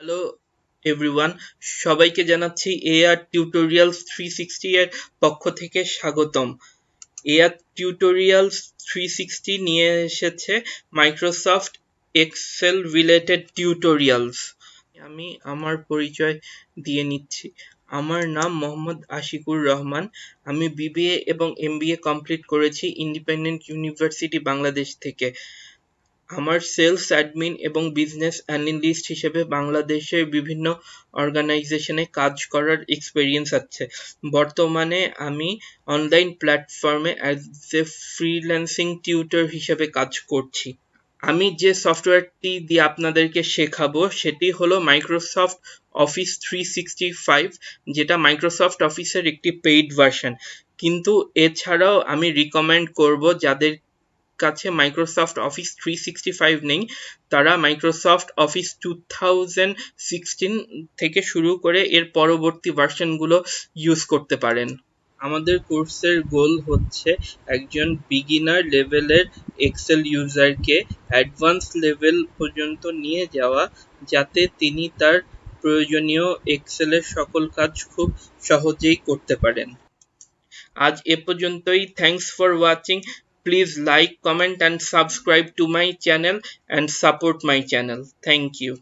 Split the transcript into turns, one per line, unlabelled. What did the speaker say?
Hello everyone, সবাইকে জানাচ্ছি AR tutorials 360 এর পক্ষ থেকে স্বাগতম। এআর টিউটোরিয়ালস 360 নিয়ে এসেছে মাইক্রোসফট এক্সেল রিলেটেড টিউটোরিয়ালস। আমি আমার পরিচয় দিয়ে নিচ্ছি। আমার নাম মোহাম্মদ আশিকুর রহমান। আমি বিবিএ এবং এমবিএ কমপ্লিট করেছি ইন্ডিপেন্ডেন্ট ইউনিভার্সিটি বাংলাদেশ থেকে। আমার সেলস অ্যাডমিন এবং বিজনেস অ্যানালিস্ট হিসেবে বাংলাদেশের বিভিন্ন অর্গানাইজেশনে কাজ করার এক্সপেরিয়েন্স আছে। বর্তমানে আমি অনলাইন প্ল্যাটফর্মে অ্যাজ এ ফ্রিল্যান্সিং টিউটর হিসেবে কাজ করছি। আমি যে সফটওয়্যারটি দিয়ে আপনাদেরকে শেখাবো সেটি হলো মাইক্রোসফট অফিস 365, যেটা মাইক্রোসফট অফিসের একটি পেইড ভার্সন। কিন্তু এছাড়াও আমি রিকমেন্ড করব যাদের কাছে মাইক্রোসফট অফিস 365 নেই, তারা মাইক্রোসফট অফিস 2016 থেকে শুরু করে এর পরবর্তী ভার্সনগুলো ইউজ করতে পারেন। আমাদের কোর্সের গোল হচ্ছে একজন বিগিনার লেভেলের এক্সেল ইউজারকে অ্যাডভান্স লেভেল পর্যন্ত নিয়ে যাওয়া, যাতে তিনি তার প্রয়োজনীয় এক্সেলের সকল কাজ খুব সহজেই করতে পারেন। আজ এ পর্যন্তই। Thanks for watching. Please like, comment and subscribe to my channel and support my channel. Thank you.